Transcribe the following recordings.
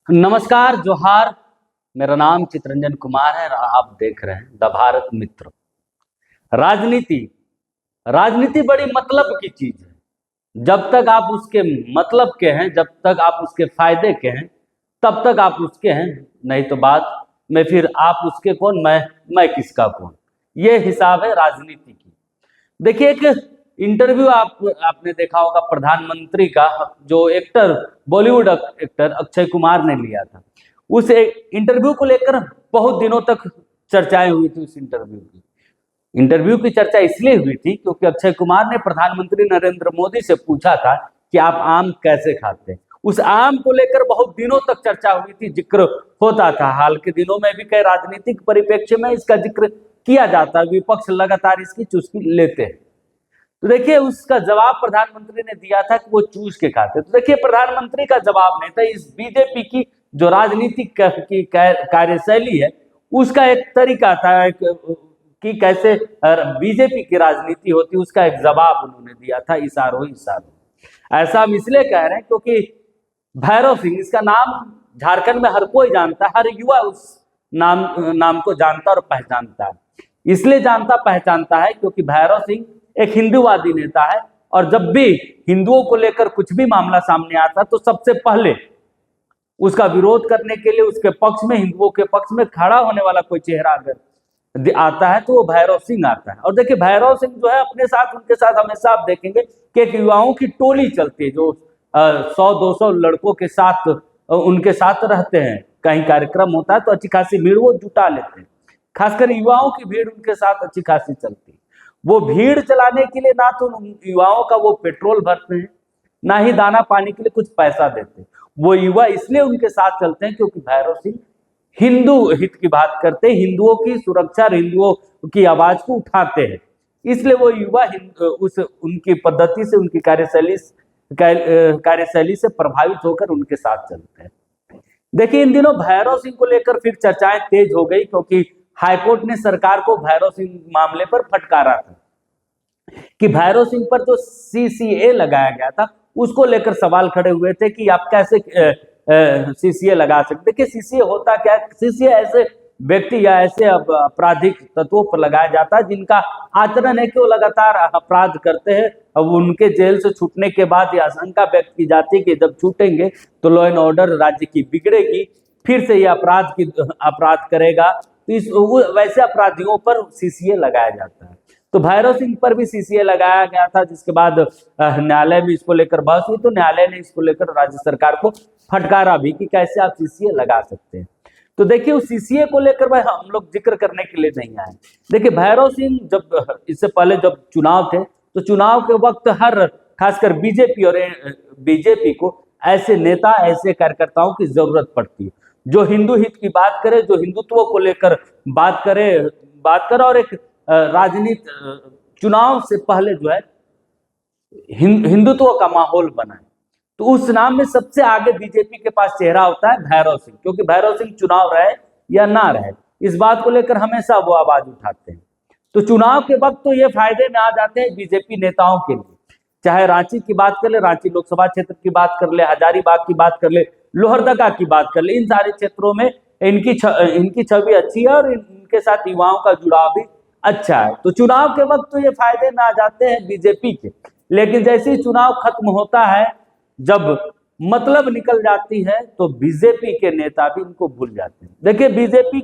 नमस्कार, जोहार। मेरा नाम चितरंजन कुमार है और आप देख रहे हैं द भारत मित्र। राजनीति राजनीति बड़ी मतलब की चीज है। जब तक आप उसके मतलब के हैं, जब तक आप उसके फायदे के हैं, तब तक आप उसके हैं। नहीं तो बाद में फिर आप उसके कौन, मैं किसका कौन। ये हिसाब है राजनीति की। देखिए, एक इंटरव्यू आपने देखा होगा प्रधानमंत्री का, जो एक्टर, बॉलीवुड एक्टर अक्षय कुमार ने लिया था। उस इंटरव्यू को लेकर बहुत दिनों तक चर्चाएं हुई थी। उस इंटरव्यू की चर्चा इसलिए हुई थी क्योंकि अक्षय कुमार ने प्रधानमंत्री नरेंद्र मोदी से पूछा था कि आप आम कैसे खाते हैं। उस आम को लेकर बहुत दिनों तक चर्चा हुई थी, जिक्र होता था। हाल के दिनों में भी कई राजनीतिक परिप्रेक्ष्य में इसका जिक्र किया जाता है। विपक्ष लगातार इसकी चुस्की लेते हैं। तो देखिए, उसका जवाब प्रधानमंत्री ने दिया था कि वो चूस के खाते। तो देखिए, प्रधानमंत्री का जवाब नहीं था। इस बीजेपी की जो राजनीतिक की कार्यशैली है, उसका एक तरीका था कि कैसे बीजेपी की राजनीति होती, उसका एक जवाब उन्होंने दिया था, इशारों इशारों। ऐसा हम इसलिए कह रहे हैं क्योंकि भैरव सिंह, इसका नाम झारखंड में हर कोई जानता है, हर युवा उस नाम को जानता और पहचानता है। इसलिए जानता पहचानता है क्योंकि भैरव सिंह एक हिंदूवादी नेता है, और जब भी हिंदुओं को लेकर कुछ भी मामला सामने आता तो सबसे पहले उसका विरोध करने के लिए, उसके पक्ष में, हिंदुओं के पक्ष में खड़ा होने वाला कोई चेहरा अगर आता है तो वो भैरव सिंह आता है। और देखिए, भैरव सिंह जो है अपने साथ, उनके साथ हमेशा आप देखेंगे कि एक युवाओं की टोली चलती है, जो 100-200 लड़कों के साथ उनके साथ रहते हैं। कहीं कार्यक्रम होता है तो अच्छी खासी भीड़ वो जुटा लेते हैं। खासकर युवाओं की भीड़ उनके साथ अच्छी खासी चलती है। वो भीड़ चलाने के लिए ना तो युवाओं का वो पेट्रोल भरते हैं, ना ही दाना पानी के लिए कुछ पैसा देते हैं। वो युवा इसलिए उनके साथ चलते हैं क्योंकि भैरव सिंह हिंदू हित की बात करते हैं, हिंदुओं की सुरक्षा, हिंदुओं की आवाज को उठाते हैं। इसलिए वो युवा उनकी पद्धति से, उनकी कार्यशैली से प्रभावित होकर उनके साथ चलते हैं। देखिए, इन दिनों भैरव सिंह को लेकर फिर चर्चाएं तेज हो गई क्योंकि हाईकोर्ट ने सरकार को भैरव सिंह मामले पर फटकारा था कि भैरव सिंह पर जो सीसीए लगाया गया था, उसको लेकर सवाल खड़े हुए थे कि आप कैसे सीसीए लगा सकते। देखिए, सीसीए होता क्या है? सीसीए ऐसे व्यक्ति या ऐसे आपराधिक तत्वों पर लगाया जाता है जिनका आचरण है कि वो लगातार अपराध करते हैं। अब उनके जेल से छूटने के बाद यह आशंका व्यक्त की जाती है कि जब छूटेंगे तो लॉ एंड ऑर्डर राज्य की बिगड़ेगी, फिर से ये अपराध करेगा। तो वैसे अपराधियों पर सीसीए लगाया जाता है। तो भैरव सिंह पर भी सीसीए लगाया गया था, जिसके बाद न्यायालय में इसको लेकर बहस हुई। तो न्यायालय ने इसको लेकर राज्य सरकार को फटकारा भी कि कैसे आप सीसीए लगा सकते हैं। तो देखिए, उस सीसीए को लेकर भाई हम लोग जिक्र करने के लिए नहीं आए। देखिए, भैरव सिंह जब इससे पहले जब चुनाव थे तो चुनाव के वक्त हर, खासकर बीजेपी को ऐसे नेता, ऐसे कार्यकर्ताओं की जरूरत पड़ती है जो हिंदू हित की बात करे, जो हिंदुत्व को लेकर बात करे और एक राजनीति चुनाव से पहले जो है हिंदुत्व का माहौल बनाए। तो उस नाम में सबसे आगे बीजेपी के पास चेहरा होता है भैरव सिंह, क्योंकि भैरव सिंह चुनाव रहे या ना रहे, इस बात को लेकर हमेशा वो आवाज उठाते हैं। तो चुनाव के वक्त तो ये फायदे में आ जाते हैं बीजेपी नेताओं के लिए। चाहे रांची की बात कर ले, रांची लोकसभा क्षेत्र की बात कर ले, हजारीबाग की बात कर ले, लोहरदगा की बात कर ले, इन सारे क्षेत्रों में इनकी छवि अच्छी है और इनके साथ युवाओं का जुड़ाव भी अच्छा है। तो चुनाव के वक्त तो ये फायदे में आ जाते हैं बीजेपी के। लेकिन जैसे ही चुनाव खत्म होता है, जब मतलब निकल जाती है, तो बीजेपी के नेता भी इनको भूल जाते हैं। देखिए, बीजेपी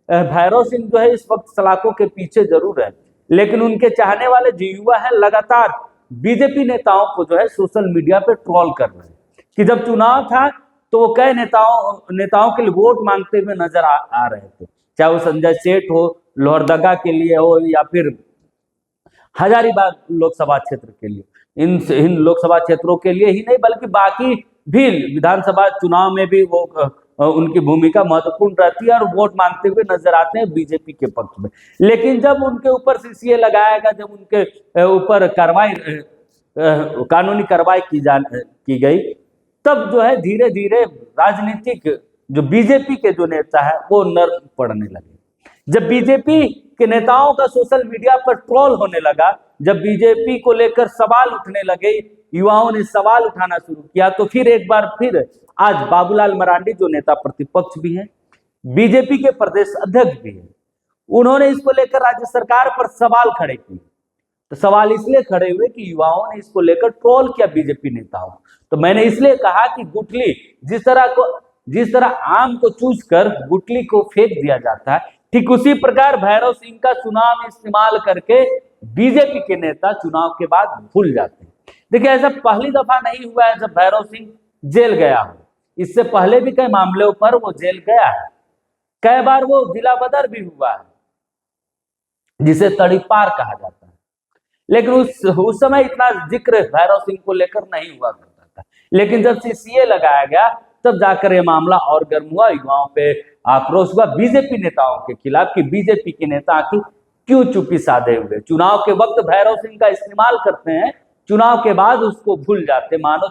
भैरव सिंह जो है इस वक्त सलाखों के पीछे जरूर है, लेकिन उनके चाहने वाले जो युवा है लगातार बीजेपी नेताओं को जो है सोशल मीडिया पे ट्रोल कर रहे हैं कि जब चुनाव था तो वो कई नेताओं के लिए वोट मांगते हुए नजर आ रहे थे। चाहे वो संजय सेठ हो, लोहरदगा के लिए हो, या फिर हजारीबाग लोकसभा क्षेत्र के लिए। इन लोकसभा क्षेत्रों के लिए ही नहीं बल्कि बाकी भी विधानसभा चुनाव में भी वो उनकी भूमिका महत्वपूर्ण रहती है और वोट मांगते हुए नजर आते हैं बीजेपी के पक्ष में। लेकिन जब उनके ऊपर सीसीए लगाएगा, जब उनके ऊपर कानूनी कार्रवाई की गई, तब जो है धीरे धीरे राजनीतिक जो बीजेपी के जो नेता है वो नर्म पड़ने लगे। जब बीजेपी के नेताओं का सोशल मीडिया पर ट्रोल होने लगा, जब बीजेपी को लेकर सवाल उठने लगे, युवाओं ने सवाल उठाना शुरू किया, तो फिर एक बार फिर आज बाबूलाल मरांडी जो नेता प्रतिपक्ष भी हैं, बीजेपी के प्रदेश अध्यक्ष भी हैं, उन्होंने इसको लेकर राज्य सरकार पर सवाल खड़े किए। तो सवाल इसलिए खड़े हुए कि युवाओं ने इसको लेकर ट्रोल किया बीजेपी नेताओं। तो मैंने इसलिए कहा कि गुठली जिस तरह आम को चूस कर गुठली को फेंक दिया जाता है, ठीक उसी प्रकार भैरव सिंह का चुनाव में इस्तेमाल करके बीजेपी के नेता चुनाव के बाद भूल जाते हैं। देखिए, ऐसा पहली दफा नहीं हुआ है जब भैरव सिंह जेल गया हो। इससे पहले भी कई मामलों पर वो जेल गया है, कई बार वो जिला बदर भी हुआ है, जिसे तड़ीपार कहा जाता है। लेकिन उस समय इतना जिक्र भैरव सिंह को लेकर नहीं हुआ करता था। लेकिन जब सीसीए लगाया गया तब जाकर ये मामला और गर्म हुआ, युवाओं पे आक्रोश हुआ बीजेपी नेताओं के खिलाफ कि बीजेपी के नेता आखिर क्यों चुप्पी साधे हुए, चुनाव के वक्त भैरव सिंह का इस्तेमाल करते हैं, चुनाव के बाद उसको भूल जाते, मानो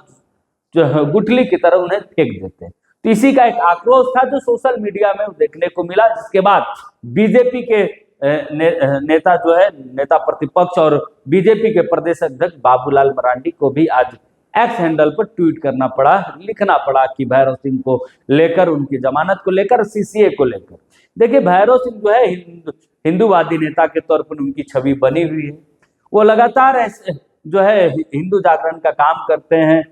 गुठली की तरह उन्हें फेंक देते हैं। तो इसी का एक आक्रोश था जो सोशल मीडिया में देखने को मिला, जिसके बाद बीजेपी के नेता जो है, नेता प्रतिपक्ष और बीजेपी के प्रदेश अध्यक्ष बाबूलाल मरांडी को भी आज एक्स हैंडल पर ट्वीट करना पड़ा, लिखना पड़ा कि भैरव सिंह को लेकर, उनकी जमानत को लेकर, सीसीए को लेकर। देखिए, भैरव सिंह जो है हिंदूवादी नेता के तौर पर उनकी छवि बनी हुई है। वो लगातार जो है हिंदू जागरण का काम करते हैं,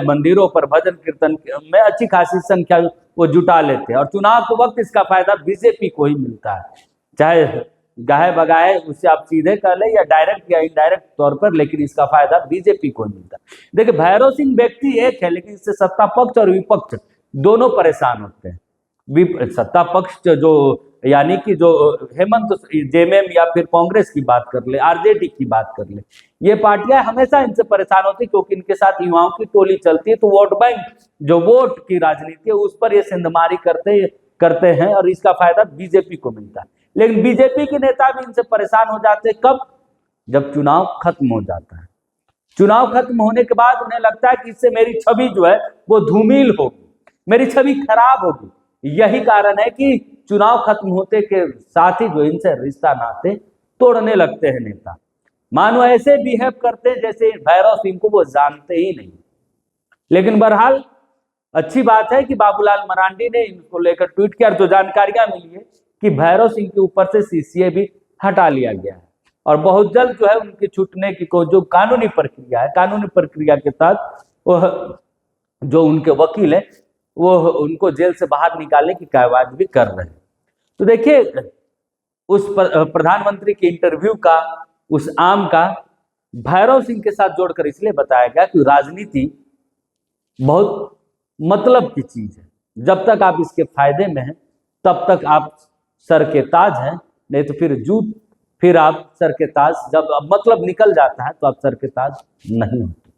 मंदिरों पर भजन कीर्तन में अच्छी खासी संख्या वो जुटा लेते हैं और चुनाव के वक्त इसका फायदा बीजेपी को ही मिलता है, चाहे गाहे बगाहे उसे आप सीधे कर ले या डायरेक्ट या इनडायरेक्ट तौर पर, लेकिन इसका फायदा बीजेपी को मिलता है। देखिए, भैरव सिंह व्यक्ति एक है, लेकिन इससे सत्ता पक्ष और विपक्ष दोनों परेशान होते हैं। सत्ता पक्ष जो यानी कि जो हेमंत जेएमएम या फिर कांग्रेस की बात कर ले, आरजेडी की बात कर ले, ये पार्टियां हमेशा इनसे परेशान होती क्योंकि इनके साथ युवाओं की टोली चलती है। तो वोट बैंक, जो वोट की राजनीति है, उस पर ये सिंधमारी करते हैं और इसका फायदा बीजेपी को मिलता है। लेकिन बीजेपी के नेता भी इनसे परेशान हो जाते हैं कब? जब चुनाव खत्म हो जाता है। चुनाव खत्म होने के बाद उन्हें लगता है कि इससे मेरी छवि जो है वो धूमिल होगी, मेरी छवि खराब होगी। यही कारण है कि चुनाव खत्म होते के साथ ही जो इनसे रिश्ता नाते तोड़ने लगते हैं नेता, मानो ऐसे बिहेव करते हैं जैसे भैरव सिंह को वो जानते ही नहीं। लेकिन बहरहाल अच्छी बात है कि बाबूलाल मरांडी ने इनको लेकर ट्वीट किया, जो जानकारियां मिली है कि भैरव सिंह के ऊपर से सीसीए भी हटा लिया गया है और बहुत जल्द जो है उनके छूटने की जो कानूनी प्रक्रिया है, कानूनी प्रक्रिया के तहत जो उनके वकील है वो उनको जेल से बाहर निकालने की कार्रवाई भी कर रहे हैं। तो देखिए, उस प्रधानमंत्री के इंटरव्यू का, उस आम का भैरव सिंह के साथ जोड़कर इसलिए बताया गया कि राजनीति बहुत मतलब की चीज है। जब तक आप इसके फायदे में हैं तब तक आप सर के ताज हैं, नहीं तो फिर आप सर के ताज, जब मतलब निकल जाता है तो आप सर के ताज नहीं होते।